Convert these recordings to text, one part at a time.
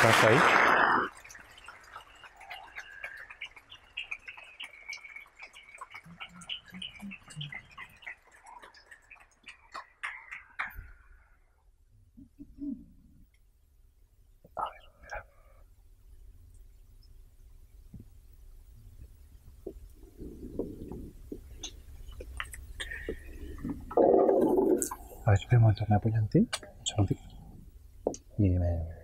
taza ahí. A ver, espera un momento, ¿me apoyan en ti? Un segundito. Mírame.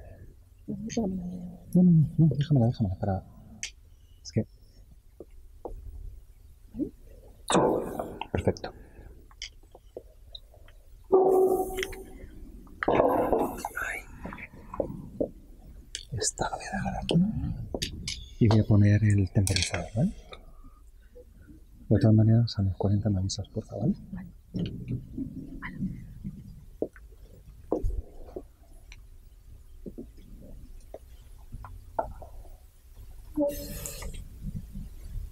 No, déjamela, para... Es que... Perfecto. Ahí. Esta la voy a dejar aquí. Y voy a poner el temporizador, ¿vale? De todas maneras, a los 40 me avisas, por favor, ¿vale?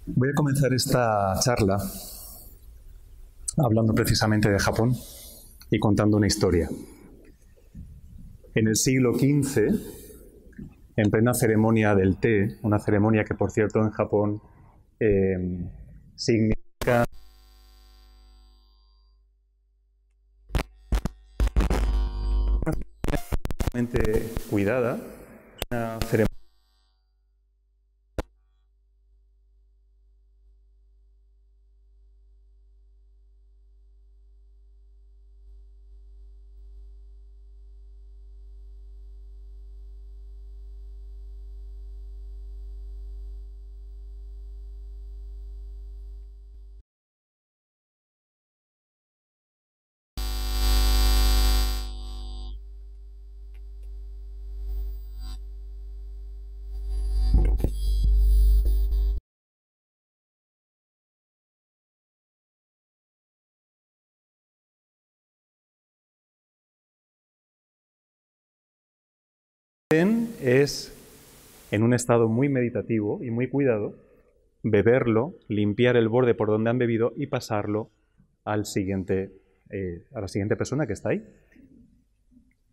Voy a comenzar esta charla hablando precisamente de Japón y contando una historia. En el siglo XV, en plena ceremonia del té, una ceremonia que, por cierto, en Japón significa cuidada, una ceremonia es, en un estado muy meditativo y muy cuidado, beberlo, limpiar el borde por donde han bebido y pasarlo a la siguiente persona que está ahí.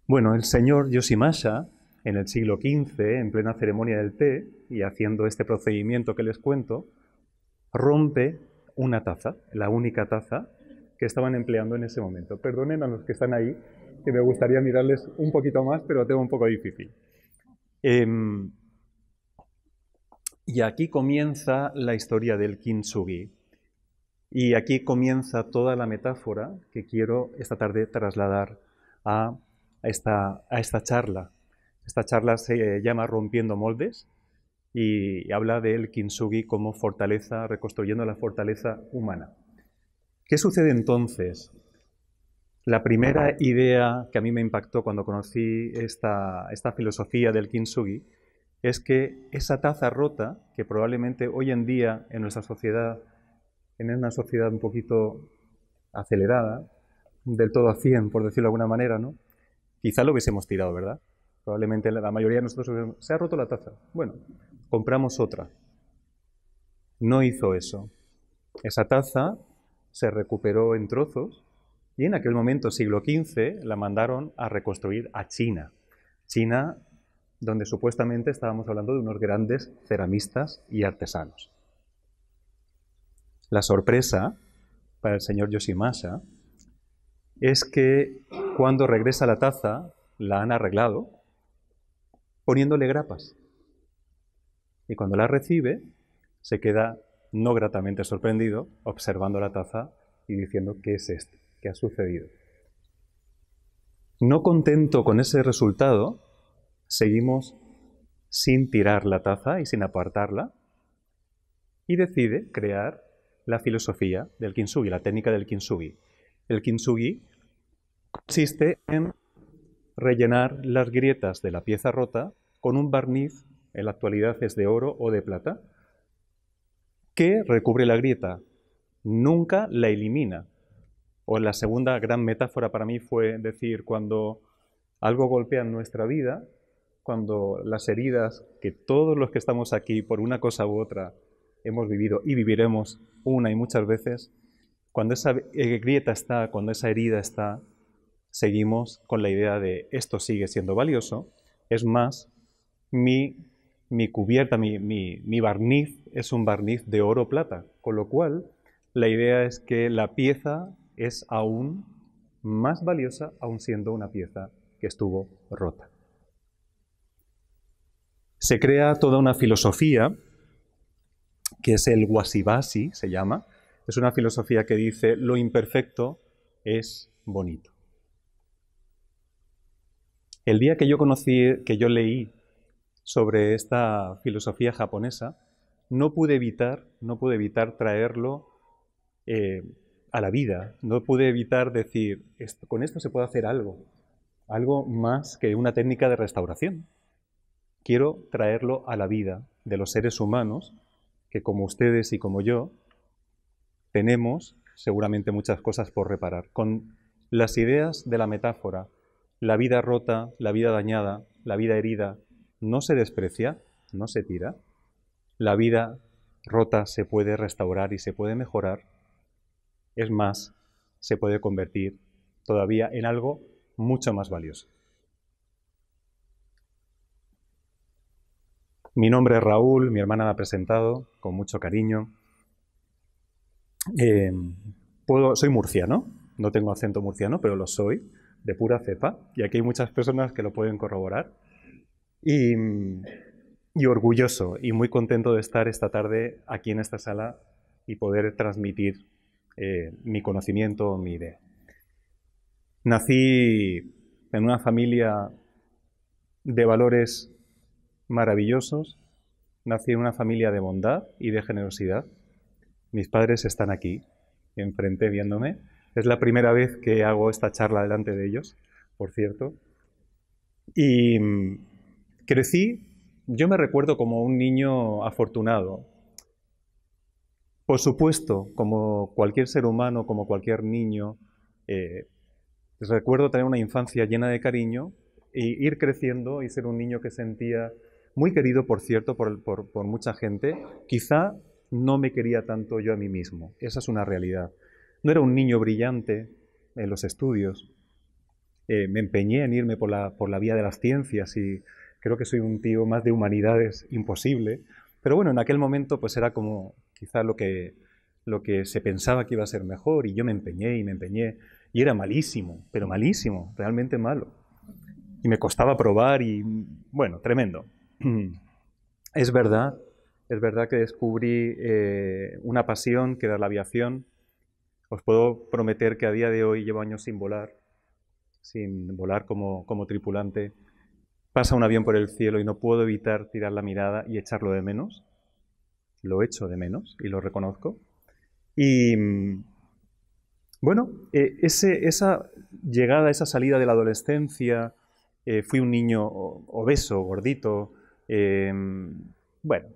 Bueno, el señor Yoshimasa, en el siglo XV, en plena ceremonia del té, y haciendo este procedimiento que les cuento, rompe una taza, la única taza que estaban empleando en ese momento. Perdonen a los que están ahí, que me gustaría mirarles un poquito más, pero lo tengo un poco difícil. Y aquí comienza la historia del kintsugi. Y aquí comienza toda la metáfora que quiero esta tarde trasladar a esta charla. Esta charla se llama Rompiendo Moldes y habla del kintsugi como fortaleza, reconstruyendo la fortaleza humana. ¿Qué sucede entonces? La primera idea que a mí me impactó cuando conocí esta filosofía del kintsugi es que esa taza rota, que probablemente hoy en día en nuestra sociedad, en una sociedad un poquito acelerada, del todo a 100, por decirlo de alguna manera, ¿no? Quizá lo hubiésemos tirado, ¿verdad? Probablemente la mayoría de nosotros se ha roto la taza. Bueno, compramos otra. No hizo eso. Esa taza se recuperó en trozos y en aquel momento, siglo XV, la mandaron a reconstruir a China. China, donde supuestamente estábamos hablando de unos grandes ceramistas y artesanos. La sorpresa para el señor Yoshimasa es que cuando regresa la taza, la han arreglado poniéndole grapas. Y cuando la recibe, se queda no gratamente sorprendido observando la taza y diciendo ¿qué es esto? ¿Qué ha sucedido? No contento con ese resultado, seguimos sin tirar la taza y sin apartarla y decide crear la filosofía del kintsugi, la técnica del kintsugi. El kintsugi consiste en rellenar las grietas de la pieza rota con un barniz, en la actualidad es de oro o de plata, que recubre la grieta, nunca la elimina. O la segunda gran metáfora para mí fue decir, cuando algo golpea en nuestra vida, cuando las heridas que todos los que estamos aquí por una cosa u otra hemos vivido y viviremos una y muchas veces, cuando esa grieta está, cuando esa herida está, seguimos con la idea de esto sigue siendo valioso, es más, mi cubierta, mi barniz es un barniz de oro plata, con lo cual la idea es que la pieza es aún más valiosa, aun siendo una pieza que estuvo rota. Se crea toda una filosofía que es el Wasi-Wasi, se llama. Es una filosofía que dice lo imperfecto es bonito. El día que yo leí sobre esta filosofía japonesa, no pude evitar traerlo a la vida. No pude evitar decir, con esto se puede hacer algo más que una técnica de restauración. Quiero traerlo a la vida de los seres humanos, que como ustedes y como yo, tenemos seguramente muchas cosas por reparar. Con las ideas de la metáfora, la vida rota, la vida dañada, la vida herida, no se desprecia, no se tira. La vida rota se puede restaurar y se puede mejorar. Es más, se puede convertir todavía en algo mucho más valioso. Mi nombre es Raúl, mi hermana me ha presentado con mucho cariño. Soy murciano, no tengo acento murciano, pero lo soy, de pura cepa, y aquí hay muchas personas que lo pueden corroborar. Y orgulloso y muy contento de estar esta tarde aquí en esta sala y poder transmitir mi conocimiento, mi idea. Nací en una familia de valores maravillosos, nací en una familia de bondad y de generosidad. Mis padres están aquí, enfrente, viéndome. Es la primera vez que hago esta charla delante de ellos, por cierto. Y crecí, yo me recuerdo como un niño afortunado. Por supuesto, como cualquier ser humano, como cualquier niño, recuerdo tener una infancia llena de cariño e ir creciendo y ser un niño que sentía muy querido, por cierto, por mucha gente. Quizá no me quería tanto yo a mí mismo. Esa es una realidad. No era un niño brillante en los estudios. Me empeñé en irme por la vía de las ciencias y creo que soy un tío más de humanidades imposible. Pero bueno, en aquel momento pues era como quizá lo que se pensaba que iba a ser mejor y yo me empeñé y era malísimo, pero malísimo, realmente malo. Y me costaba probar y bueno, tremendo. Es verdad que descubrí una pasión que era la aviación. Os puedo prometer que a día de hoy llevo años sin volar como tripulante. Pasa un avión por el cielo y no puedo evitar tirar la mirada y echarlo de menos. Lo echo de menos y lo reconozco. Y bueno, esa llegada, esa salida de la adolescencia, fui un niño obeso, gordito. Bueno,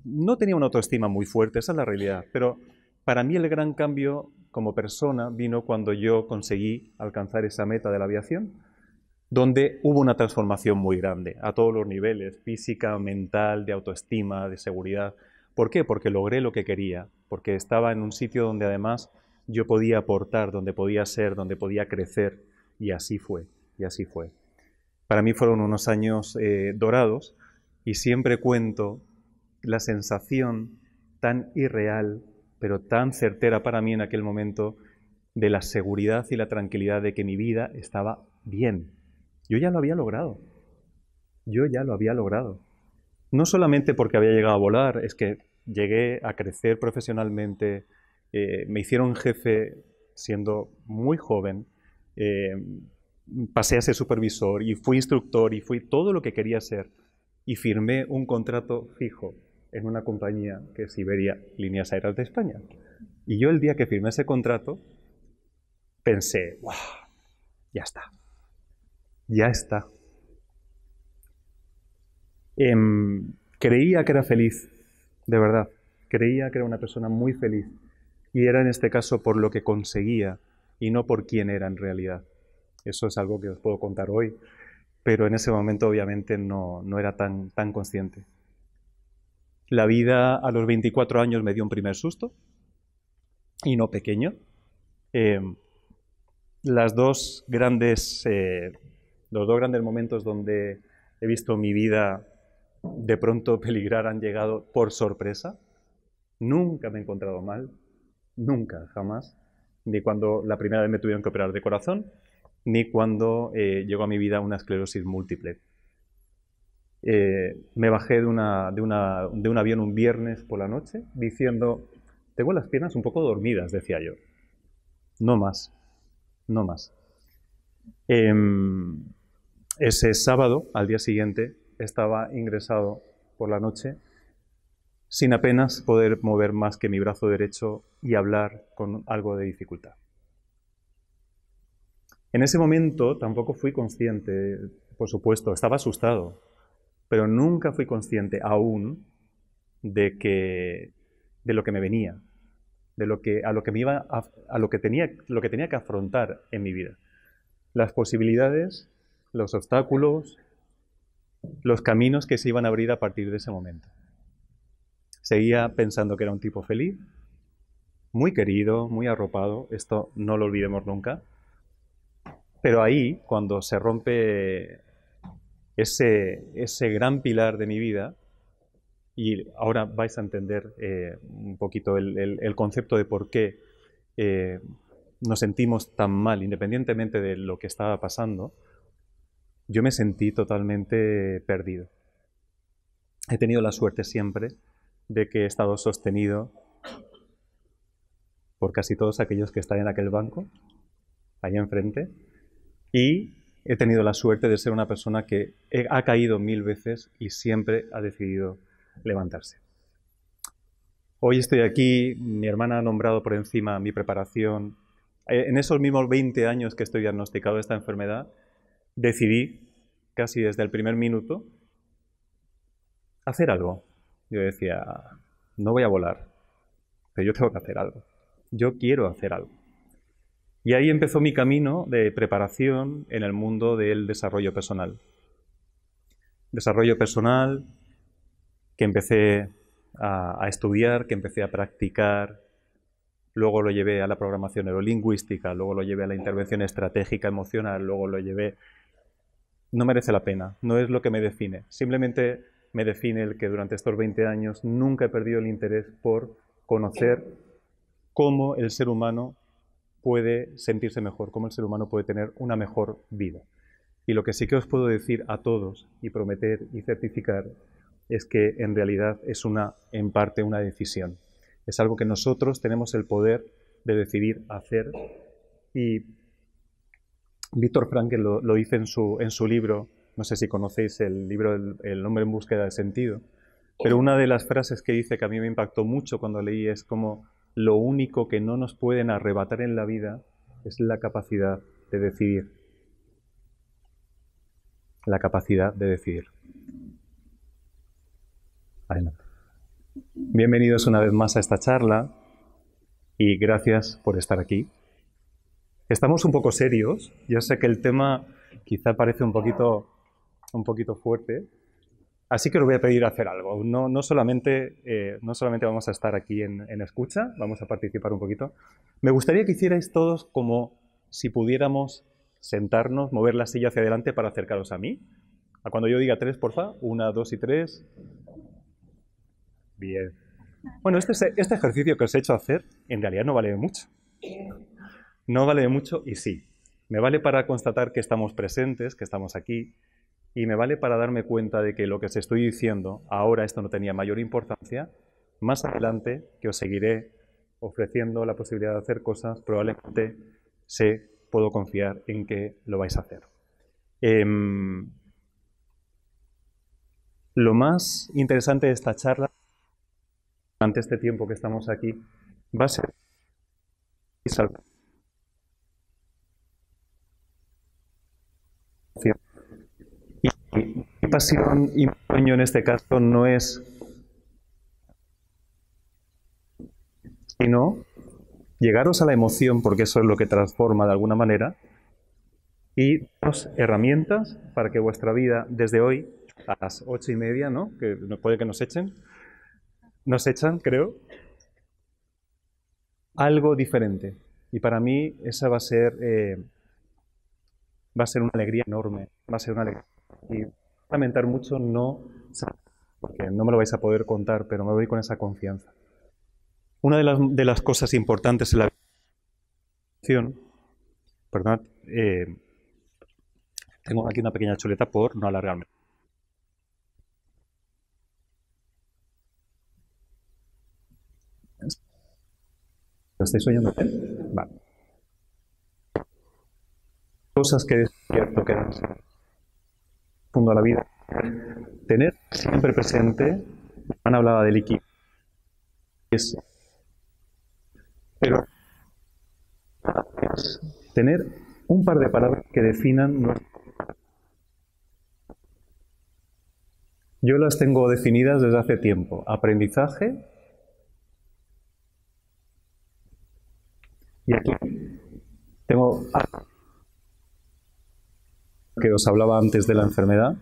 no tenía una autoestima muy fuerte, esa es la realidad. Pero para mí el gran cambio como persona vino cuando yo conseguí alcanzar esa meta de la aviación, donde hubo una transformación muy grande, a todos los niveles, física, mental, de autoestima, de seguridad. ¿Por qué? Porque logré lo que quería, porque estaba en un sitio donde además yo podía aportar, donde podía ser, donde podía crecer, y así fue, y así fue. Para mí fueron unos años dorados, y siempre cuento la sensación tan irreal, pero tan certera para mí en aquel momento, de la seguridad y la tranquilidad de que mi vida estaba bien. Yo ya lo había logrado. Yo ya lo había logrado. No solamente porque había llegado a volar, es que llegué a crecer profesionalmente, me hicieron jefe siendo muy joven, pasé a ser supervisor y fui instructor y fui todo lo que quería ser y firmé un contrato fijo en una compañía que es Iberia Líneas Aéreas de España. Y yo el día que firmé ese contrato pensé, ¡wow! Ya está. Ya está. Creía que era feliz, de verdad. Creía que era una persona muy feliz. Y era en este caso por lo que conseguía y no por quién era en realidad. Eso es algo que os puedo contar hoy, pero en ese momento obviamente no era tan consciente. La vida a los 24 años me dio un primer susto, y no pequeño. Los dos grandes momentos donde he visto mi vida de pronto peligrar han llegado por sorpresa. Nunca me he encontrado mal, nunca, jamás, ni cuando la primera vez me tuvieron que operar de corazón, ni cuando llegó a mi vida una esclerosis múltiple. Me bajé de un avión un viernes por la noche diciendo, tengo las piernas un poco dormidas, decía yo. No más, no más. Ese sábado, al día siguiente, estaba ingresado por la noche sin apenas poder mover más que mi brazo derecho y hablar con algo de dificultad. En ese momento tampoco fui consciente, por supuesto, estaba asustado, pero nunca fui consciente aún de lo que me venía, a lo que tenía que afrontar en mi vida. Las posibilidades, los obstáculos, los caminos que se iban a abrir a partir de ese momento. Seguía pensando que era un tipo feliz, muy querido, muy arropado, esto no lo olvidemos nunca. Pero ahí, cuando se rompe ese gran pilar de mi vida, y ahora vais a entender un poquito el concepto de por qué nos sentimos tan mal, independientemente de lo que estaba pasando, yo me sentí totalmente perdido. He tenido la suerte siempre de que he estado sostenido por casi todos aquellos que están en aquel banco, ahí enfrente, y he tenido la suerte de ser una persona que ha caído 1000 veces y siempre ha decidido levantarse. Hoy estoy aquí, mi hermana ha nombrado por encima mi preparación. En esos mismos 20 años que estoy diagnosticado de esta enfermedad, decidí, casi desde el primer minuto, hacer algo. Yo decía, no voy a volar, pero yo tengo que hacer algo. Yo quiero hacer algo. Y ahí empezó mi camino de preparación en el mundo del desarrollo personal. Desarrollo personal que empecé a estudiar, que empecé a practicar, luego lo llevé a la programación neurolingüística, luego lo llevé a la intervención estratégica emocional, luego lo llevé... No merece la pena, no es lo que me define. Simplemente me define el que durante estos 20 años nunca he perdido el interés por conocer cómo el ser humano puede sentirse mejor, cómo el ser humano puede tener una mejor vida. Y lo que sí que os puedo decir a todos y prometer y certificar es que en realidad es en parte una decisión. Es algo que nosotros tenemos el poder de decidir hacer. Y Víctor Frankl lo dice en su libro, no sé si conocéis el libro El hombre en búsqueda de sentido, pero una de las frases que dice que a mí me impactó mucho cuando leí es como lo único que no nos pueden arrebatar en la vida es la capacidad de decidir. La capacidad de decidir. Adelante. Bienvenidos una vez más a esta charla y gracias por estar aquí. Estamos un poco serios. Yo sé que el tema quizá parece un poquito fuerte, así que os voy a pedir hacer algo. No solamente vamos a estar aquí en escucha, vamos a participar un poquito. Me gustaría que hicierais todos como si pudiéramos sentarnos, mover la silla hacia adelante para acercaros a mí. A cuando yo diga 3, porfa. 1, 2 y 3. Bien. Bueno, este ejercicio que os he hecho hacer en realidad no vale de mucho. No vale de mucho y sí. Me vale para constatar que estamos presentes, que estamos aquí, y me vale para darme cuenta de que lo que os estoy diciendo, ahora esto no tenía mayor importancia, más adelante, que os seguiré ofreciendo la posibilidad de hacer cosas, probablemente puedo confiar en que lo vais a hacer. Lo más interesante de esta charla, durante este tiempo que estamos aquí, va a ser y mi pasión y mi sueño en este caso no es sino llegaros a la emoción, porque eso es lo que transforma de alguna manera, y daros herramientas para que vuestra vida desde hoy a las 8:30, ¿no? Que puede que nos echan, creo, algo diferente. Y para mí esa va a ser una alegría enorme, va a ser una alegría. Y lamentar mucho no porque no me lo vais a poder contar, pero me voy con esa confianza. Una de las cosas importantes en la meditación, perdón, tengo aquí una pequeña chuleta por no alargarme. ¿Lo estáis oyendo bien? Vale. Cosas que es cierto que dan fondo a la vida. Tener siempre presente, Juan hablaba del Iki, pero tener un par de palabras que definan nuestro. Yo las tengo definidas desde hace tiempo. Aprendizaje. Y aquí tengo que os hablaba antes de la enfermedad.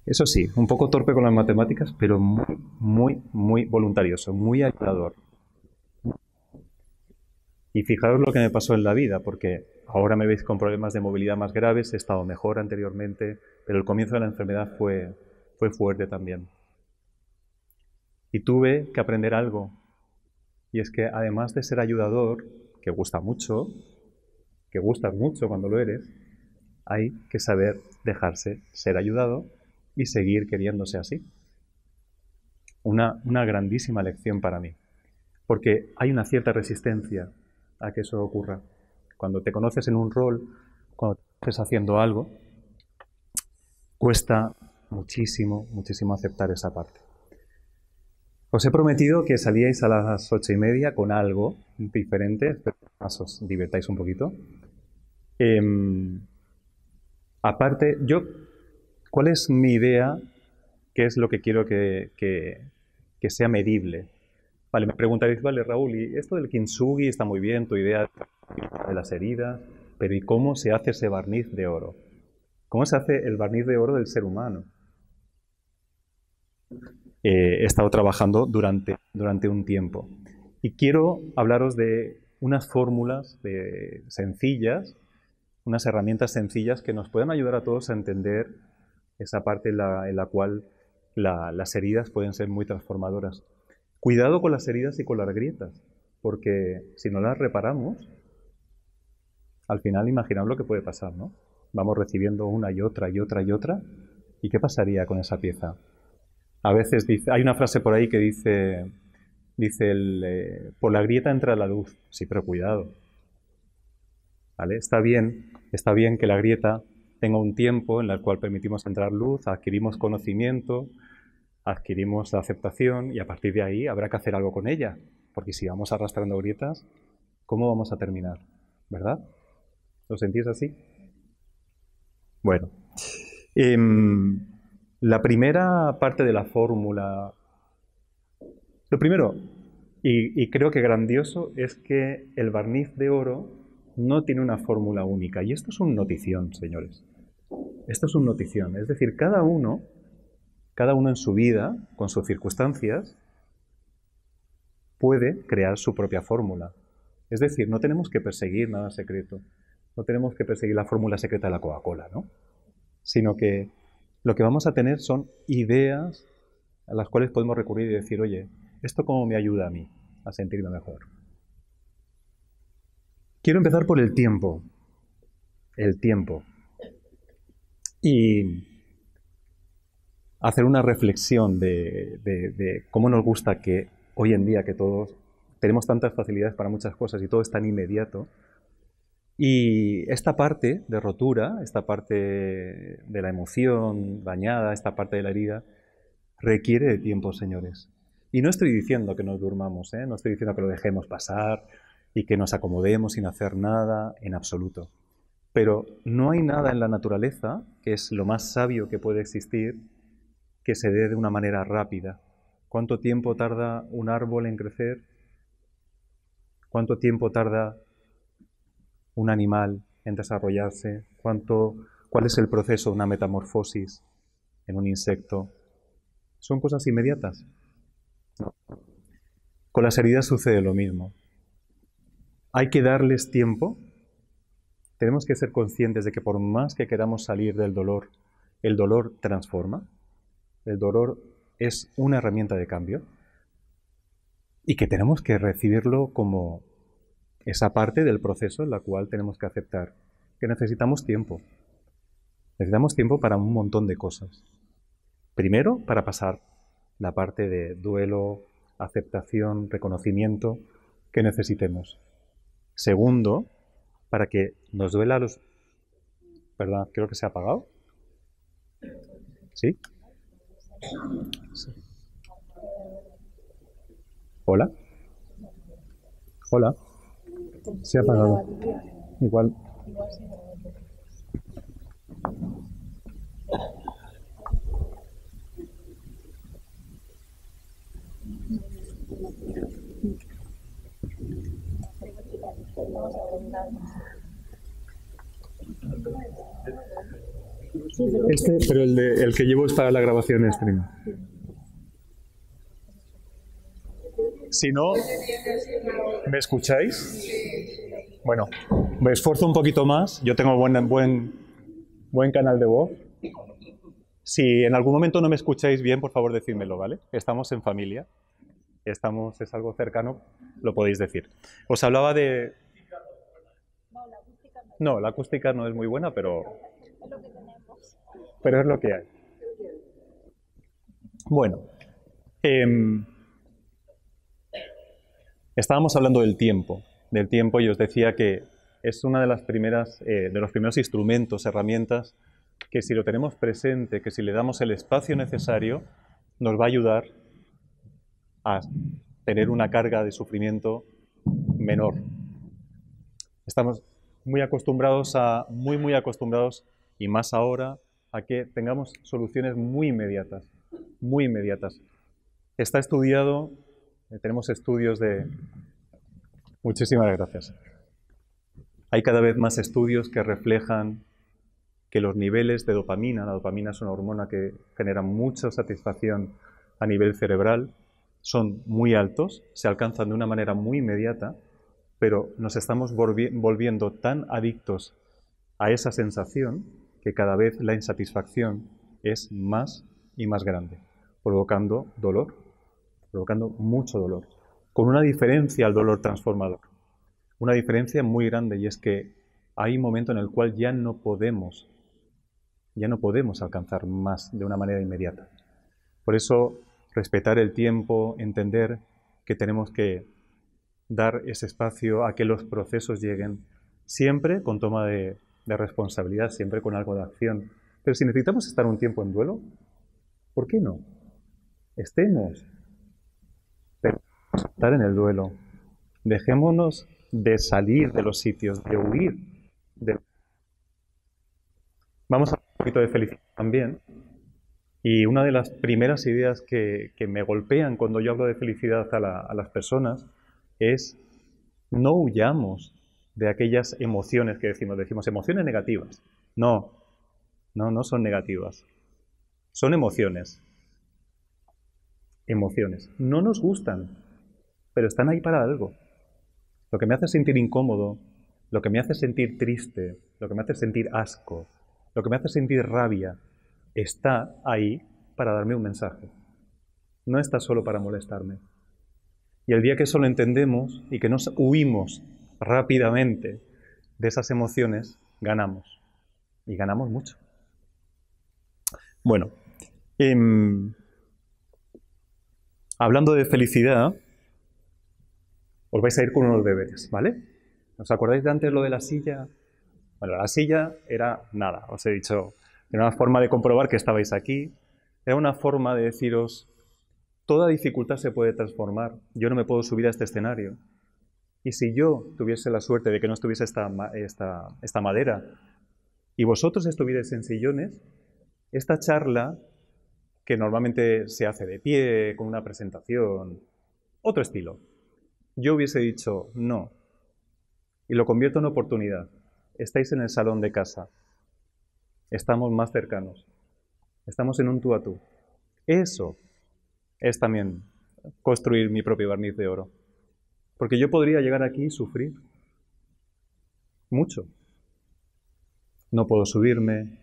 Eso sí, un poco torpe con las matemáticas, pero muy voluntarioso, muy ayudador. Y fijaros lo que me pasó en la vida, porque ahora me veis con problemas de movilidad más graves, he estado mejor anteriormente, pero el comienzo de la enfermedad fue fuerte también. Y tuve que aprender algo, y es que además de ser ayudador, que gustas mucho cuando lo eres, hay que saber dejarse ser ayudado y seguir queriéndose así. Una grandísima lección para mí, porque hay una cierta resistencia a que eso ocurra. Cuando te conoces en un rol, cuando te conoces haciendo algo, cuesta muchísimo aceptar esa parte. Os he prometido que salíais a las 8:30 con algo diferente, espero que os divirtáis un poquito. Aparte, ¿cuál es mi idea? ¿Qué es lo que quiero que sea medible? Vale, me preguntaréis, vale, Raúl, y esto del kintsugi está muy bien, tu idea de las heridas, pero ¿y cómo se hace ese barniz de oro? ¿Cómo se hace el barniz de oro del ser humano? He estado trabajando durante un tiempo. Y quiero hablaros de unas fórmulas sencillas, unas herramientas sencillas que nos puedan ayudar a todos a entender esa parte en la cual las heridas pueden ser muy transformadoras. Cuidado con las heridas y con las grietas, porque si no las reparamos, al final imaginaos lo que puede pasar, ¿no? Vamos recibiendo una y otra, ¿y qué pasaría con esa pieza? A veces hay una frase por ahí que dice por la grieta entra la luz. Sí, pero cuidado. ¿Vale? Está bien que la grieta tenga un tiempo en el cual permitimos entrar luz, adquirimos conocimiento, adquirimos la aceptación y a partir de ahí habrá que hacer algo con ella. Porque si vamos arrastrando grietas, ¿cómo vamos a terminar? ¿Verdad? ¿Lo sentís así? Bueno. La primera parte de la fórmula. Lo primero, y creo que grandioso, es que el barniz de oro no tiene una fórmula única. Y esto es un notición, señores. Esto es un notición. Es decir, cada uno en su vida, con sus circunstancias, puede crear su propia fórmula. Es decir, no tenemos que perseguir nada secreto. No tenemos que perseguir la fórmula secreta de la Coca-Cola, ¿no? Sino que lo que vamos a tener son ideas a las cuales podemos recurrir y decir, oye, ¿esto cómo me ayuda a mí a sentirme mejor? Quiero empezar por el tiempo. El tiempo. Y hacer una reflexión de cómo nos gusta que hoy en día que todos tenemos tantas facilidades para muchas cosas y todo es tan inmediato. Y esta parte de rotura, esta parte de la emoción dañada, esta parte de la herida, requiere de tiempo, señores. Y no estoy diciendo que nos durmamos, no estoy diciendo que lo dejemos pasar y que nos acomodemos sin hacer nada, en absoluto. Pero no hay nada en la naturaleza, que es lo más sabio que puede existir, que se dé de una manera rápida. ¿Cuánto tiempo tarda un árbol en crecer? ¿Cuánto tiempo tarda un animal en desarrollarse? ¿Cuál es el proceso de una metamorfosis en un insecto? ¿Son cosas inmediatas? No. Con las heridas sucede lo mismo. Hay que darles tiempo. Tenemos que ser conscientes de que por más que queramos salir del dolor, el dolor transforma. El dolor es una herramienta de cambio y que tenemos que recibirlo como esa parte del proceso en la cual tenemos que aceptar que necesitamos tiempo. Necesitamos tiempo para un montón de cosas. Primero, para pasar la parte de duelo, aceptación, reconocimiento que necesitemos. Segundo, para que nos duela los... Perdón, creo que se ha apagado. ¿Sí? Sí. ¿Hola? ¿Hola? Se ha apagado. Igual. Pero el que llevo es para la grabación de stream. Si no, ¿me escucháis? Bueno, me esfuerzo un poquito más. Yo tengo buen canal de voz. Si en algún momento no me escucháis bien, por favor decídmelo, ¿vale? Estamos en familia. Es algo cercano, lo podéis decir. Os hablaba de... No, la acústica no es muy buena, pero es lo que hay. Bueno, estábamos hablando del tiempo y os decía que es una de las primeras, de los primeros instrumentos, herramientas, que si lo tenemos presente, que si le damos el espacio necesario, nos va a ayudar a tener una carga de sufrimiento menor. Estamos muy acostumbrados, y más ahora, a que tengamos soluciones muy inmediatas, muy inmediatas. Está estudiado, tenemos estudios de... Muchísimas gracias. Hay cada vez más estudios que reflejan que los niveles de dopamina, la dopamina es una hormona que genera mucha satisfacción a nivel cerebral, son muy altos, se alcanzan de una manera muy inmediata, pero nos estamos volviendo tan adictos a esa sensación que cada vez la insatisfacción es más y más grande, provocando dolor, provocando mucho dolor, con una diferencia al dolor transformador, una diferencia muy grande, y es que hay un momento en el cual ya no podemos alcanzar más de una manera inmediata. Por eso, respetar el tiempo, entender que tenemos que dar ese espacio a que los procesos lleguen, siempre con toma de responsabilidad, siempre con algo de acción. Pero si necesitamos estar un tiempo en duelo, ¿por qué no? Estemos. Pero estar en el duelo. Dejémonos de salir de los sitios, de huir. Vamos a hablar un poquito de felicidad también. Y una de las primeras ideas que me golpean cuando yo hablo de felicidad a las personas es: no huyamos de aquellas emociones que decimos emociones negativas. No son negativas. Son emociones. Emociones. No nos gustan, pero están ahí para algo. Lo que me hace sentir incómodo, lo que me hace sentir triste, lo que me hace sentir asco, lo que me hace sentir rabia, está ahí para darme un mensaje. No está solo para molestarme. Y el día que eso lo entendemos y que nos huimos rápidamente de esas emociones, ganamos. Y ganamos mucho. Bueno, hablando de felicidad, os vais a ir con unos deberes, ¿vale? ¿Os acordáis de antes lo de la silla? Bueno, la silla era nada, os he dicho, era una forma de comprobar que estabais aquí, era una forma de deciros: toda dificultad se puede transformar, yo no me puedo subir a este escenario. Y si yo tuviese la suerte de que no estuviese esta madera y vosotros estuvierais en sillones, esta charla, que normalmente se hace de pie, con una presentación, otro estilo, yo hubiese dicho no, y lo convierto en oportunidad. Estáis en el salón de casa, estamos más cercanos, estamos en un tú a tú. Eso es también construir mi propio barniz de oro. Porque yo podría llegar aquí y sufrir mucho. No puedo subirme,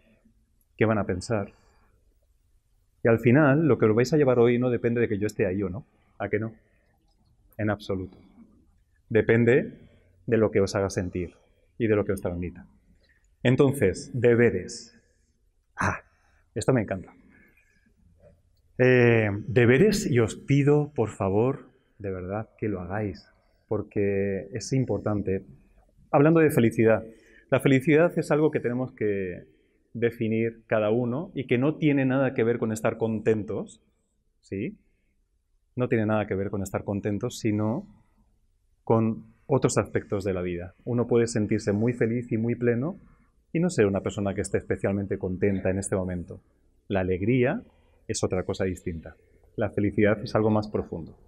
¿qué van a pensar? Y al final, lo que os vais a llevar hoy no depende de que yo esté ahí o no. ¿A que no? En absoluto. Depende de lo que os haga sentir y de lo que os transmita. Entonces, deberes. Ah, esto me encanta. Deberes, y os pido, por favor, de verdad, que lo hagáis, porque es importante. Hablando de felicidad, la felicidad es algo que tenemos que definir cada uno y que no tiene nada que ver con estar contentos, ¿sí? No tiene nada que ver con estar contentos, sino con otros aspectos de la vida. Uno puede sentirse muy feliz y muy pleno y no ser una persona que esté especialmente contenta en este momento. La alegría es otra cosa distinta. La felicidad es algo más profundo.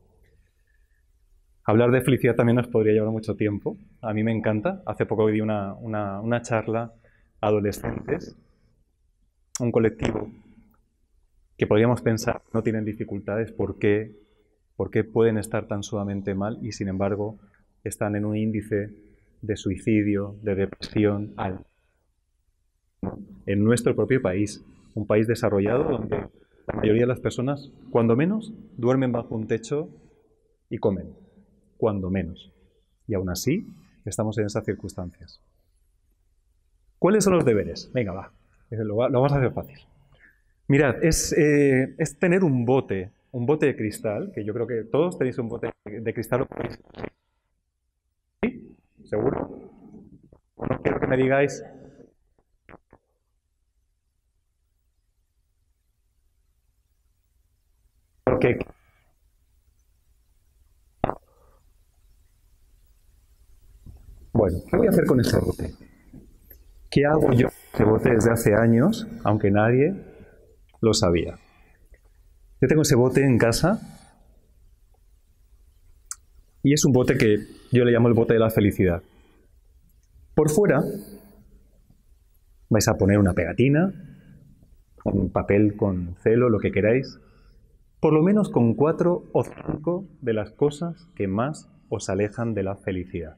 Hablar de felicidad también nos podría llevar mucho tiempo. A mí me encanta. Hace poco di una charla a adolescentes, un colectivo que podríamos pensar no tienen dificultades, ¿por qué pueden estar tan sumamente mal y sin embargo están en un índice de suicidio, de depresión alto? En nuestro propio país, un país desarrollado donde la mayoría de las personas, cuando menos, duermen bajo un techo y comen, cuando menos. Y aún así, estamos en esas circunstancias. ¿Cuáles son los deberes? Venga, va, lo vamos a hacer fácil. Mirad, es tener un bote de cristal, que yo creo que todos tenéis un bote de cristal. ¿Sí? ¿Seguro? No quiero que me digáis. Porque, bueno, ¿qué voy a hacer con ese bote? ¿Qué hago yo con ese bote desde hace años, aunque nadie lo sabía? Yo tengo ese bote en casa y es un bote que yo le llamo el bote de la felicidad. Por fuera vais a poner una pegatina, un papel con celo, lo que queráis, por lo menos con 4 o 5 de las cosas que más os alejan de la felicidad.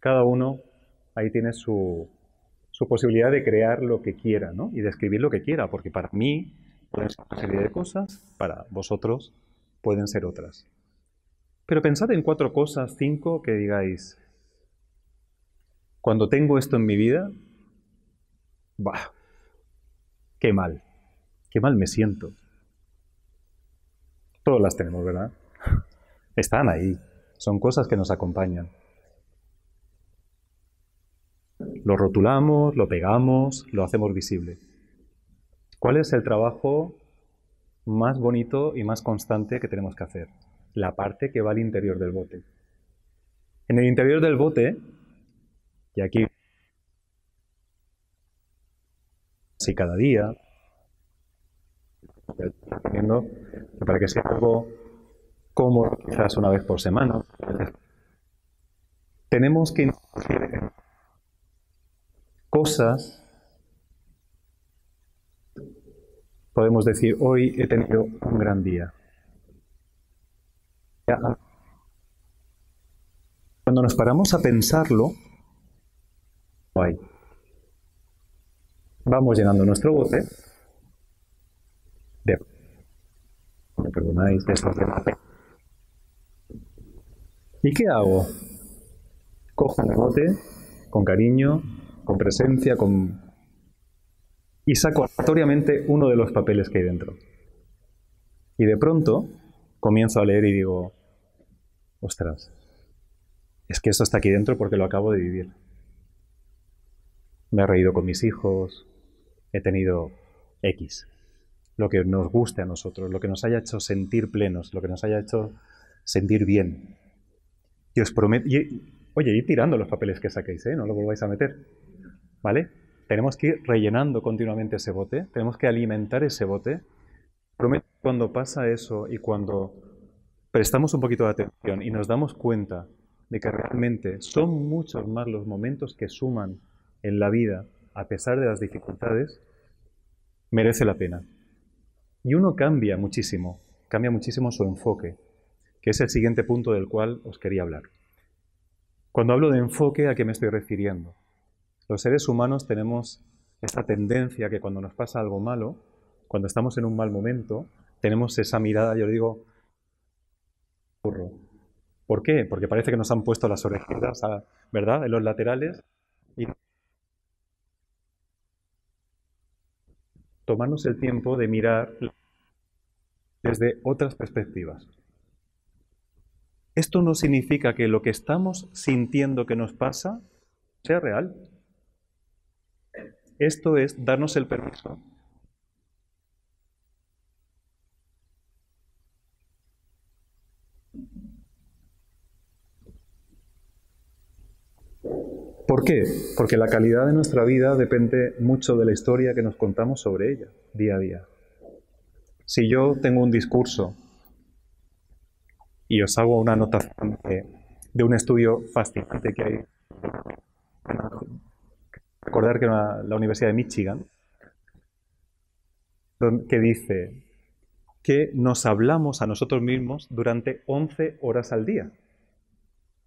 Cada uno ahí tiene su posibilidad de crear lo que quiera, ¿no? Y de escribir lo que quiera, porque para mí pueden ser una serie de cosas, para vosotros pueden ser otras. Pero pensad en 4 cosas, 5 que digáis, cuando tengo esto en mi vida, bah, qué mal me siento. Todas las tenemos, ¿verdad? Están ahí, son cosas que nos acompañan. Lo rotulamos, lo pegamos, lo hacemos visible. ¿Cuál es el trabajo más bonito y más constante que tenemos que hacer? La parte que va al interior del bote. En el interior del bote, y aquí si cada día, para que sea algo cómodo, quizás una vez por semana, tenemos que introducir cosas. Podemos decir, hoy he tenido un gran día. Cuando nos paramos a pensarlo, vamos llenando nuestro bote de, me perdonáis, de estos de papel. ¿Y qué hago? Cojo mi bote con cariño, con presencia, y saco aleatoriamente uno de los papeles que hay dentro. Y de pronto comienzo a leer y digo, ostras, es que eso está aquí dentro porque lo acabo de vivir. Me he reído con mis hijos, he tenido X, lo que nos guste a nosotros, lo que nos haya hecho sentir plenos, lo que nos haya hecho sentir bien. Y os prometo, oye, ir tirando los papeles que saquéis, no lo volváis a meter, ¿vale? Tenemos que ir rellenando continuamente ese bote, tenemos que alimentar ese bote. Prometo que cuando pasa eso y cuando prestamos un poquito de atención y nos damos cuenta de que realmente son muchos más los momentos que suman en la vida, a pesar de las dificultades, merece la pena. Y uno cambia muchísimo su enfoque, que es el siguiente punto del cual os quería hablar. Cuando hablo de enfoque, ¿a qué me estoy refiriendo? Los seres humanos tenemos esta tendencia que cuando nos pasa algo malo, cuando estamos en un mal momento, tenemos esa mirada, yo le digo, burro. ¿Por qué? Porque parece que nos han puesto las orejitas, ¿verdad?, en los laterales, y tomarnos el tiempo de mirar desde otras perspectivas. Esto no significa que lo que estamos sintiendo que nos pasa sea real. Esto es darnos el permiso. ¿Por qué? Porque la calidad de nuestra vida depende mucho de la historia que nos contamos sobre ella, día a día. Si yo tengo un discurso y os hago una anotación de un estudio fascinante que hay, recordar que era la Universidad de Michigan, que dice que nos hablamos a nosotros mismos durante 11 horas al día.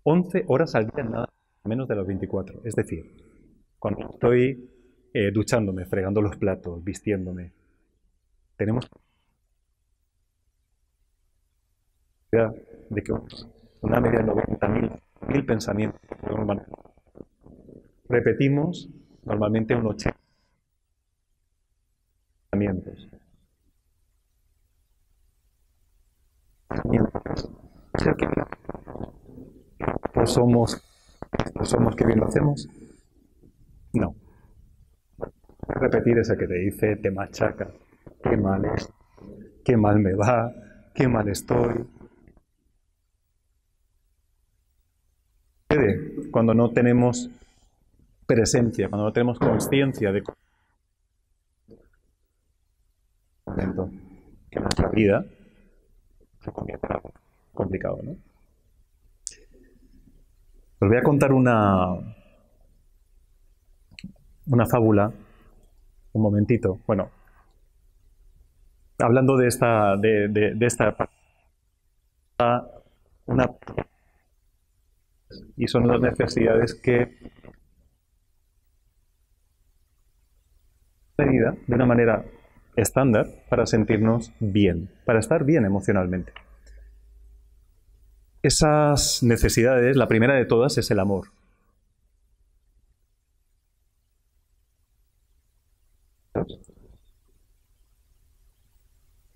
11 horas al día, nada menos de las 24. Es decir, cuando estoy duchándome, fregando los platos, vistiéndome, tenemos de que una media de 90.000 pensamientos. Repetimos normalmente unos 80 pensamientos. Pues somos que bien lo hacemos. No. Repetir ese que te dice, te machaca, qué mal es, qué mal me va, qué mal estoy. Cuando no tenemos presencia, cuando no tenemos conciencia de momento que nuestra vida se convierte en algo complicado, ¿no? Os voy a contar una fábula, un momentito. Bueno, hablando de esta una, y son las necesidades que medida de una manera estándar para sentirnos bien, para estar bien emocionalmente. Esas necesidades, la primera de todas es el amor.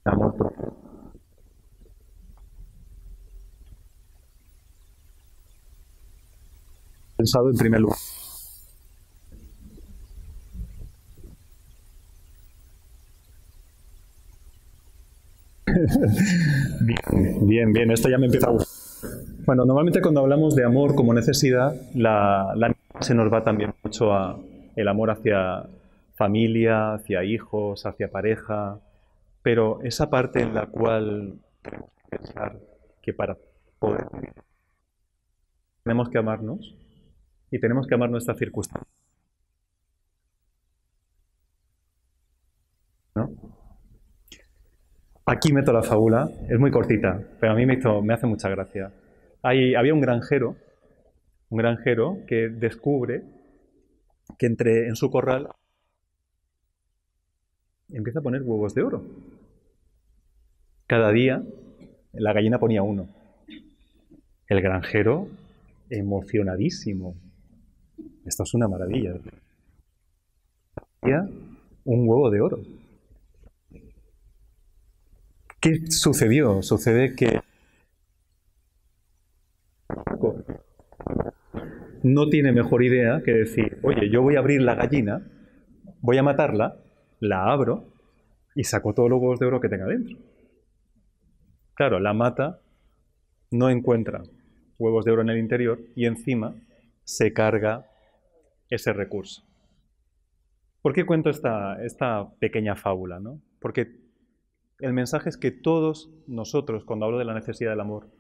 Amor propio. Pensado en primer lugar. Bien, esto ya me empieza a gustar. Bueno, normalmente cuando hablamos de amor como necesidad, se nos va también mucho a el amor hacia familia, hacia hijos, hacia pareja, pero esa parte en la cual tenemos que pensar que para poder vivir tenemos que amarnos y tenemos que amar nuestras circunstancias, ¿no? Aquí meto la fábula, es muy cortita, pero a mí me hace mucha gracia. Había un granjero que descubre que en su corral empieza a poner huevos de oro. Cada día la gallina ponía uno. El granjero, emocionadísimo. Esto es una maravilla. Un huevo de oro. ¿Qué sucedió? Sucede que no tiene mejor idea que decir, oye, yo voy a abrir la gallina, voy a matarla, la abro y saco todos los huevos de oro que tenga dentro. Claro, la mata, no encuentra huevos de oro en el interior y encima se carga ese recurso. ¿Por qué cuento esta pequeña fábula, no? Porque el mensaje es que todos nosotros, cuando hablo de la necesidad del amor,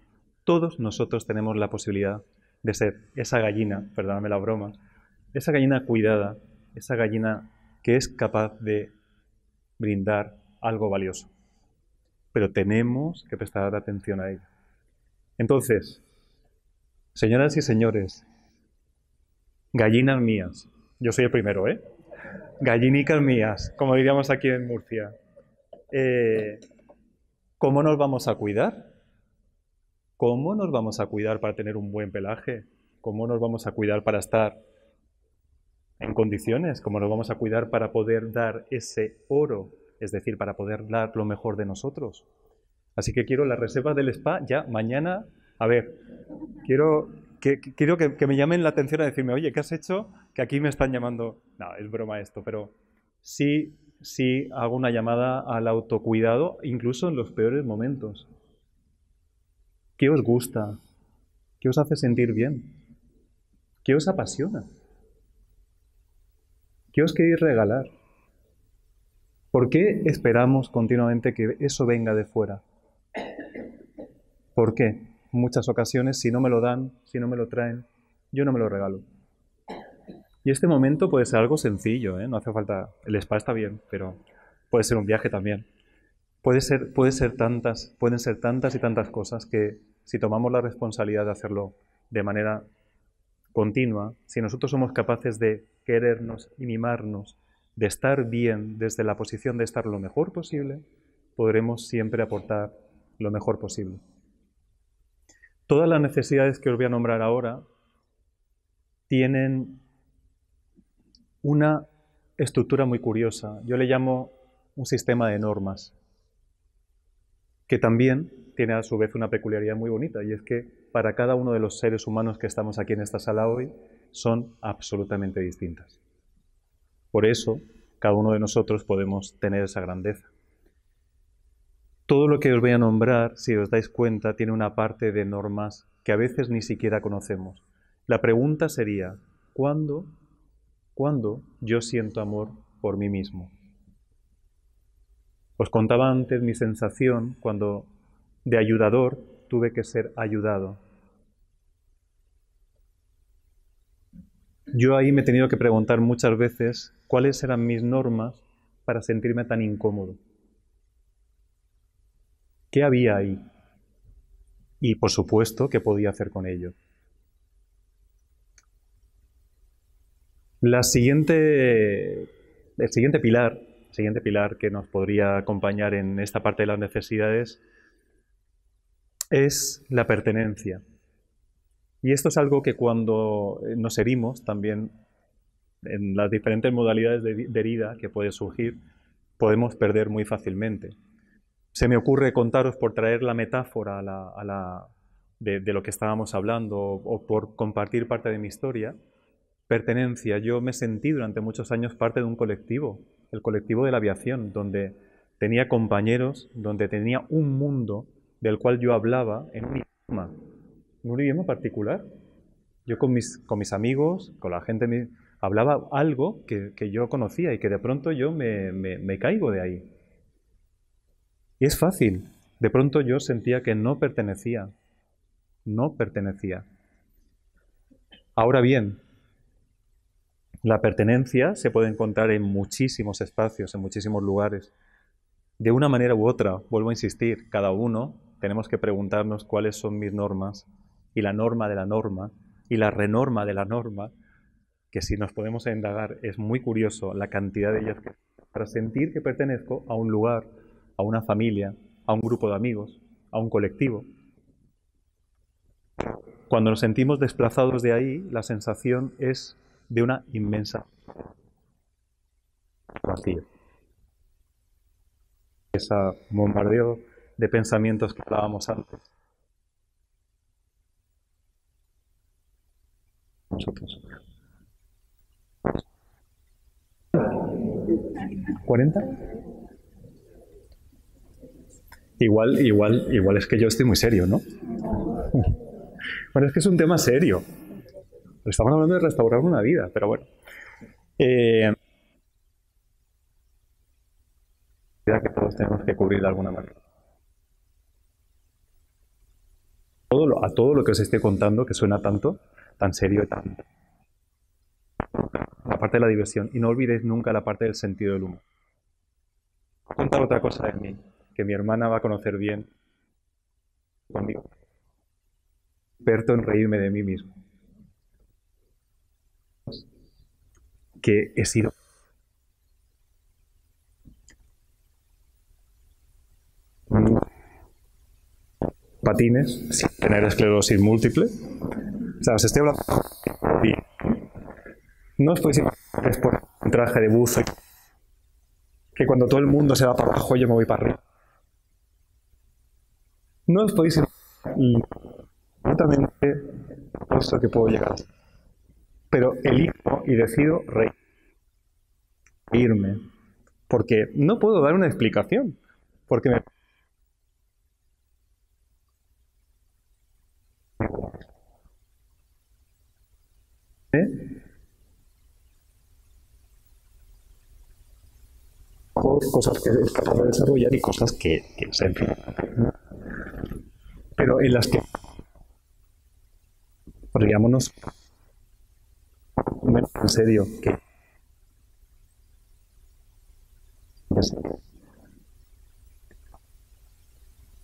todos nosotros tenemos la posibilidad de ser esa gallina, perdóname la broma, esa gallina cuidada, esa gallina que es capaz de brindar algo valioso. Pero tenemos que prestar atención a ello. Entonces, señoras y señores, gallinas mías, yo soy el primero, ¿eh? Gallinicas mías, como diríamos aquí en Murcia. Eh, ¿Cómo nos vamos a cuidar? ¿Cómo nos vamos a cuidar para tener un buen pelaje? ¿Cómo nos vamos a cuidar para estar en condiciones? ¿Cómo nos vamos a cuidar para poder dar ese oro? Es decir, para poder dar lo mejor de nosotros. Así que quiero la reserva del spa ya mañana. A ver, quiero que me llamen la atención a decirme, oye, ¿qué has hecho? Que aquí me están llamando. No, es broma esto, pero sí hago una llamada al autocuidado, incluso en los peores momentos. ¿Qué os gusta? ¿Qué os hace sentir bien? ¿Qué os apasiona? ¿Qué os queréis regalar? ¿Por qué esperamos continuamente que eso venga de fuera? ¿Por qué? En muchas ocasiones, si no me lo dan, si no me lo traen, yo no me lo regalo. Y este momento puede ser algo sencillo, ¿eh? No hace falta... El spa está bien, pero puede ser un viaje también. Pueden ser tantas y tantas cosas que si tomamos la responsabilidad de hacerlo de manera continua, si nosotros somos capaces de querernos y mimarnos, de estar bien desde la posición de estar lo mejor posible, podremos siempre aportar lo mejor posible. Todas las necesidades que os voy a nombrar ahora tienen una estructura muy curiosa. Yo le llamo un sistema de normas, que también tiene a su vez una peculiaridad muy bonita, y es que para cada uno de los seres humanos que estamos aquí en esta sala hoy, son absolutamente distintas. Por eso, cada uno de nosotros podemos tener esa grandeza. Todo lo que os voy a nombrar, si os dais cuenta, tiene una parte de normas que a veces ni siquiera conocemos. La pregunta sería, ¿cuándo yo siento amor por mí mismo? Os contaba antes mi sensación cuando de ayudador tuve que ser ayudado. Yo ahí me he tenido que preguntar muchas veces cuáles eran mis normas para sentirme tan incómodo. ¿Qué había ahí? Y por supuesto, ¿qué podía hacer con ello? El siguiente pilar que nos podría acompañar en esta parte de las necesidades es la pertenencia. Y esto es algo que cuando nos herimos, también en las diferentes modalidades de herida que puede surgir, podemos perder muy fácilmente. Se me ocurre contaros, por traer la metáfora de lo que estábamos hablando, o por compartir parte de mi historia, pertenencia. Yo me sentí durante muchos años parte de un colectivo, el colectivo de la aviación, donde tenía compañeros, donde tenía un mundo del cual yo hablaba en un idioma particular. Yo con mis amigos, con la gente, hablaba algo que yo conocía y que de pronto yo me caigo de ahí. Y es fácil. De pronto yo sentía que no pertenecía. No pertenecía. Ahora bien, la pertenencia se puede encontrar en muchísimos espacios, en muchísimos lugares. De una manera u otra, vuelvo a insistir, cada uno tenemos que preguntarnos cuáles son mis normas y la norma de la norma y la renorma de la norma, que si nos podemos indagar es muy curioso la cantidad de ellas para sentir que pertenezco a un lugar, a una familia, a un grupo de amigos, a un colectivo. Cuando nos sentimos desplazados de ahí, la sensación es de una inmensa vacío. Ese bombardeo de pensamientos que hablábamos antes. Nosotros. ¿40? Igual es que yo estoy muy serio, ¿no? Bueno, es que es un tema serio. Estamos hablando de restaurar una vida, pero bueno. Que todos tenemos que cubrir de alguna manera. A todo lo que os estoy contando, que suena tanto, tan serio y tan... La parte de la diversión. Y no olvidéis nunca la parte del sentido del humor. Voy a contar otra cosa de mí, que mi hermana va a conocer bien conmigo. Experto en reírme de mí mismo. Que he sido patines sin tener esclerosis múltiple. O sea, os estoy hablando de... No os podéis imaginar por un traje de buzo que cuando todo el mundo se va para abajo yo me voy para arriba. No os podéis imaginar absolutamente cosa que puedo llegar. Pero elijo y decido reírme. Porque no puedo dar una explicación. Porque me... cosas que es capaz de desarrollar y cosas que en fin. Pero en las que podríamos en serio que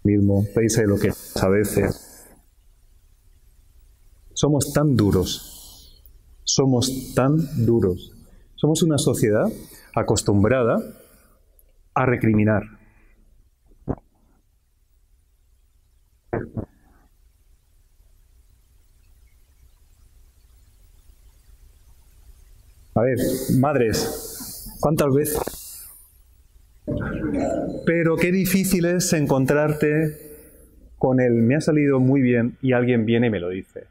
mismo dice lo que a veces somos tan duros, somos una sociedad acostumbrada a recriminar. A ver, madres, ¿cuántas veces? Pero qué difícil es encontrarte con el me ha salido muy bien y alguien viene y me lo dice.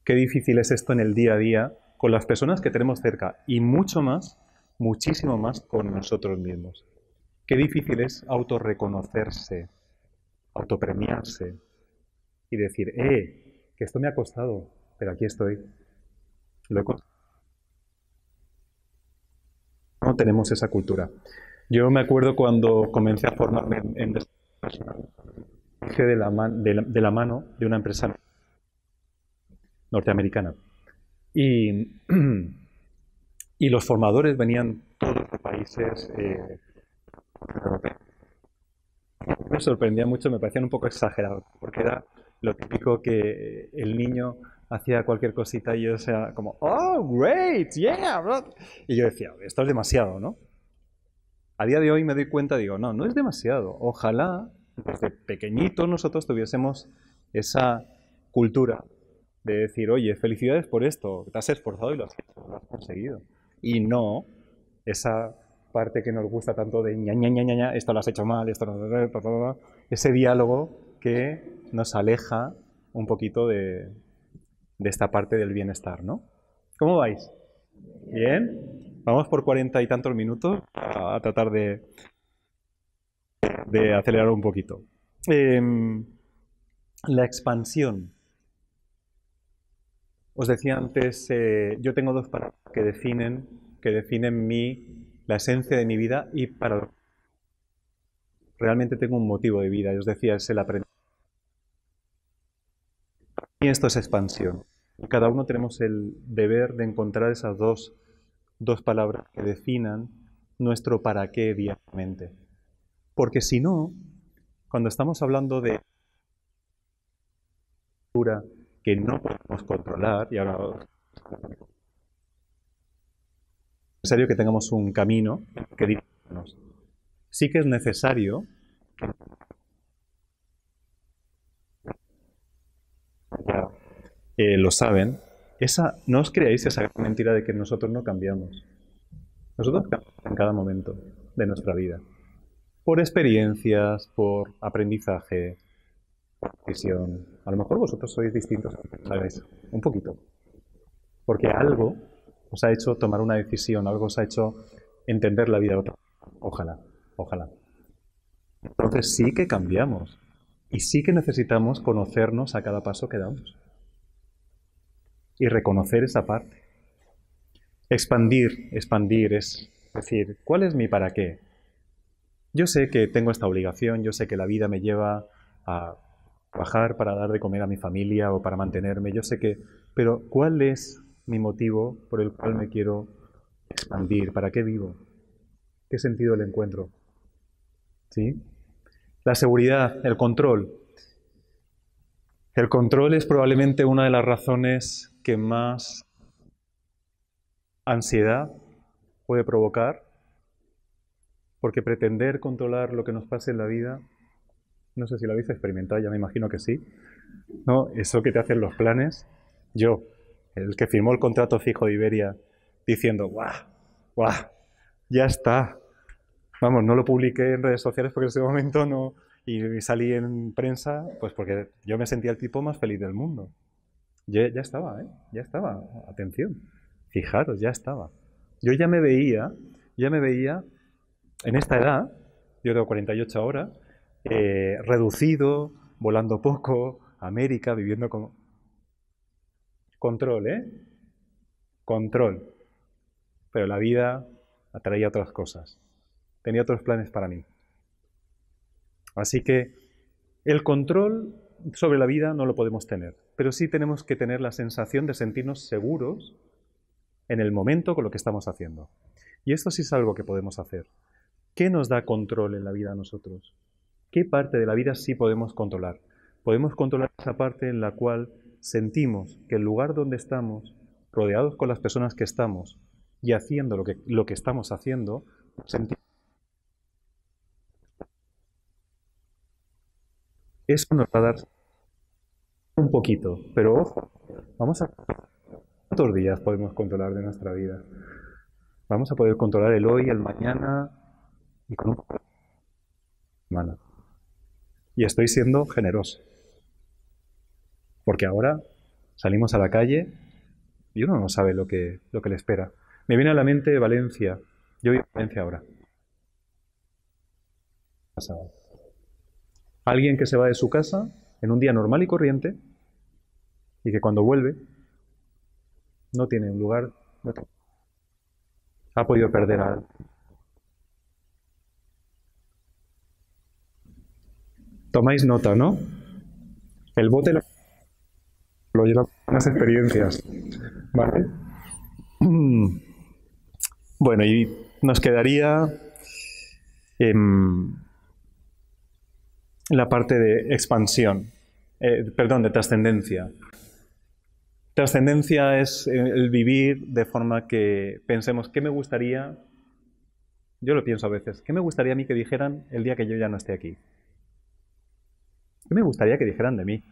Qué difícil es esto en el día a día con las personas que tenemos cerca y mucho más, muchísimo más con nosotros mismos. Qué difícil es autorreconocerse, autopremiarse y decir, que esto me ha costado, pero aquí estoy. Lo he costado. No tenemos esa cultura. Yo me acuerdo cuando comencé a formarme en desarrollo personal, hice de la mano de una empresa norteamericana. Y, y los formadores venían todos de países europeos. Me sorprendía mucho, me parecían un poco exagerados, porque era lo típico que el niño hacía cualquier cosita y yo, o sea, como, oh, great, yeah, bro. Y yo decía, esto es demasiado, ¿no? A día de hoy me doy cuenta, digo, no, no es demasiado. Ojalá desde pequeñitos nosotros tuviésemos esa cultura de decir, oye, felicidades por esto, te has esforzado y lo has conseguido. Y no esa parte que nos gusta tanto de ña, ña, ña, ña, ña, esto lo has hecho mal, esto no... Ese diálogo que nos aleja un poquito de esta parte del bienestar, ¿no? ¿Cómo vais? ¿Bien? Vamos por 40 y tantos minutos a tratar de acelerar un poquito. La expansión. Os decía antes, yo tengo dos palabras que definen la esencia de mi vida y para realmente tengo un motivo de vida. Y os decía, es el aprendizaje. Y esto es expansión. Y cada uno tenemos el deber de encontrar esas dos palabras que definan nuestro para qué diariamente. Porque si no, cuando estamos hablando de cultura que no podemos controlar, y ahora es necesario que tengamos un camino que dirigirnos. Sí que es necesario, ya lo saben, no os creáis esa mentira de que nosotros no cambiamos. Nosotros cambiamos en cada momento de nuestra vida. Por experiencias, por aprendizaje, por visión. A lo mejor vosotros sois distintos, ¿sabéis? Un poquito. Porque algo os ha hecho tomar una decisión, algo os ha hecho entender la vida de otra. Ojalá, ojalá. Entonces sí que cambiamos. Y sí que necesitamos conocernos a cada paso que damos. Y reconocer esa parte. Expandir es decir, ¿cuál es mi para qué? Yo sé que tengo esta obligación, yo sé que la vida me lleva a trabajar para dar de comer a mi familia o para mantenerme, yo sé que... Pero ¿cuál es mi motivo por el cual me quiero expandir? ¿Para qué vivo? ¿Qué sentido le encuentro? ¿Sí? La seguridad, el control. El control es probablemente una de las razones que más ansiedad puede provocar, porque pretender controlar lo que nos pase en la vida No sé si lo habéis experimentado, ya me imagino que sí. ¿No? Eso que te hacen los planes. Yo, el que firmó el contrato fijo de Iberia, diciendo, ¡guau! ¡Guau! Ya está. Vamos, no lo publiqué en redes sociales porque en ese momento no. Y salí en prensa, pues porque yo me sentía el tipo más feliz del mundo. Ya estaba, ¿eh? Ya estaba. Atención. Fijaros, ya estaba. Yo ya me veía en esta edad, yo tengo 48 ahora, reducido, volando poco, América, viviendo con control, ¿eh? Control. Pero la vida atraía otras cosas. Tenía otros planes para mí. Así que el control sobre la vida no lo podemos tener, pero sí tenemos que tener la sensación de sentirnos seguros en el momento con lo que estamos haciendo. Y esto sí es algo que podemos hacer. ¿Qué nos da control en la vida a nosotros? ¿Qué parte de la vida sí podemos controlar? Podemos controlar esa parte en la cual sentimos que el lugar donde estamos, rodeados con las personas que estamos y haciendo lo que estamos haciendo, sentimos. Eso nos va a dar un poquito, pero ojo, vamos a... ¿Cuántos días podemos controlar de nuestra vida? Vamos a poder controlar el hoy, el mañana y con un poco de semana. Y estoy siendo generoso, porque ahora salimos a la calle y uno no sabe lo que le espera. Me viene a la mente Valencia. Yo vivo en Valencia ahora. Alguien que se va de su casa en un día normal y corriente y que cuando vuelve no tiene un lugar, ha podido perder a... Tomáis nota, ¿no? El bote lo lleva unas experiencias, ¿vale? Bueno, y nos quedaría la parte de expansión, perdón, de trascendencia. Trascendencia es el vivir de forma que pensemos, ¿qué me gustaría? Yo lo pienso a veces, ¿qué me gustaría a mí que dijeran el día que yo ya no esté aquí? ¿Qué me gustaría que dijeran de mí?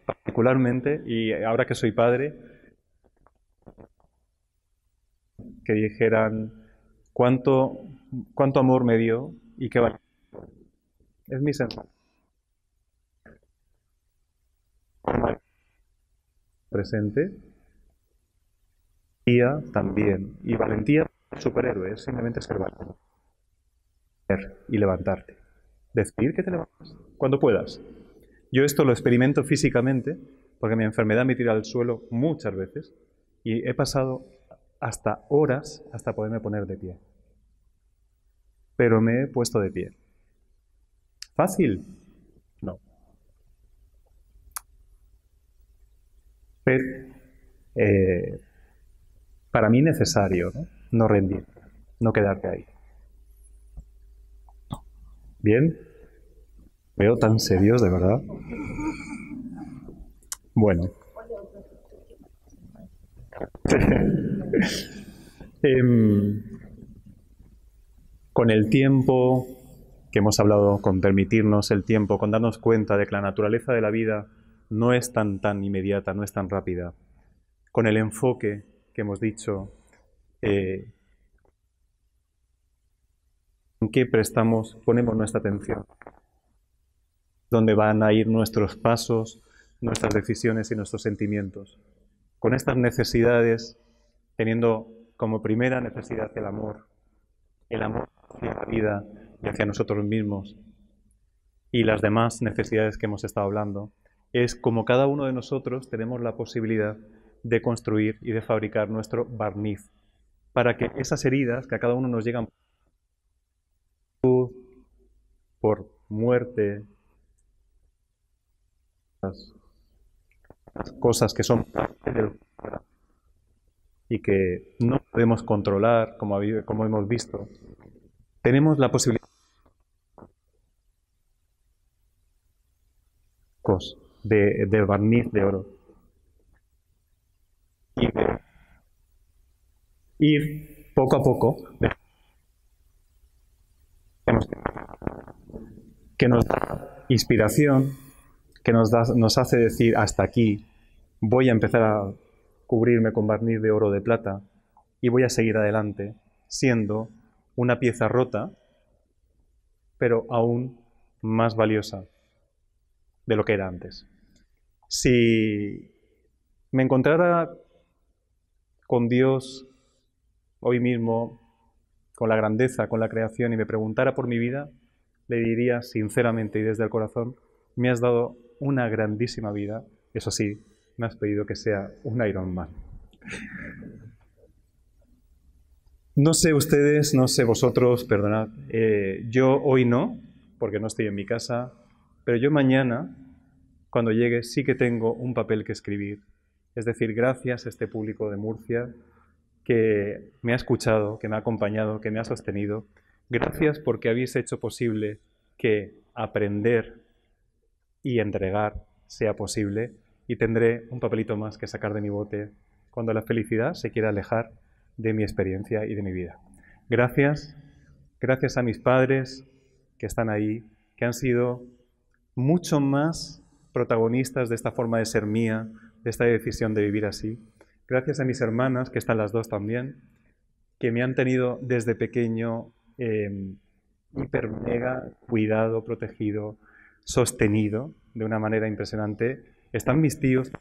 Particularmente, y ahora que soy padre, que dijeran cuánto amor me dio y qué vale. Es mi sensación presente. Valentía también. Y valentía, superhéroe, es simplemente ser valiente. Y levantarte. Decidir que te levantas cuando puedas. Yo esto lo experimento físicamente porque mi enfermedad me tira al suelo muchas veces y he pasado hasta horas hasta poderme poner de pie. Pero me he puesto de pie. ¿Fácil? No. Pero para mí necesario, ¿no? No rendir, no quedarte ahí. Bien, veo tan serios, de verdad. Bueno. Con el tiempo que hemos hablado, con permitirnos el tiempo, con darnos cuenta de que la naturaleza de la vida no es tan inmediata, no es tan rápida, con el enfoque que hemos dicho, en qué ponemos nuestra atención, dónde van a ir nuestros pasos, nuestras decisiones y nuestros sentimientos. Con estas necesidades, teniendo como primera necesidad el amor hacia la vida y hacia nosotros mismos, y las demás necesidades que hemos estado hablando, es como cada uno de nosotros tenemos la posibilidad de construir y de fabricar nuestro barniz, para que esas heridas que a cada uno nos llegan por muerte, las cosas que son parte del y que no podemos controlar, como hemos visto, tenemos la posibilidad de barniz de oro y de ir poco a poco que nos da inspiración, que nos hace decir hasta aquí, voy a empezar a cubrirme con barniz de oro o de plata y voy a seguir adelante, siendo una pieza rota, pero aún más valiosa de lo que era antes. Si me encontrara con Dios hoy mismo, con la grandeza, con la creación, y me preguntara por mi vida, le diría sinceramente y desde el corazón, me has dado una grandísima vida, eso sí, me has pedido que sea un Iron Man. No sé ustedes, no sé vosotros, perdonad, yo hoy no, porque no estoy en mi casa, pero yo mañana, cuando llegue, sí que tengo un papel que escribir. Es decir, gracias a este público de Murcia que me ha escuchado, que me ha acompañado, que me ha sostenido. Gracias porque habéis hecho posible que aprender y entregar sea posible, y tendré un papelito más que sacar de mi bote cuando la felicidad se quiera alejar de mi experiencia y de mi vida. Gracias, gracias a mis padres que están ahí, que han sido mucho más protagonistas de esta forma de ser mía, de esta decisión de vivir así. Gracias a mis hermanas, que están las dos también, que me han tenido desde pequeño hiper mega cuidado, protegido, sostenido de una manera impresionante. Están mis tíos,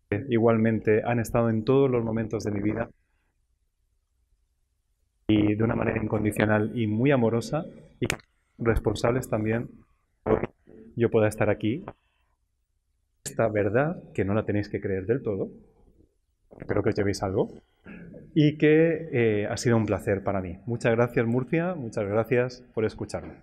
que igualmente han estado en todos los momentos de mi vida y de una manera incondicional y muy amorosa, y responsables también por yo pueda estar aquí. Esta verdad, que no la tenéis que creer del todo, espero que os llevéis algo, y que ha sido un placer para mí. Muchas gracias, Murcia, muchas gracias por escucharme.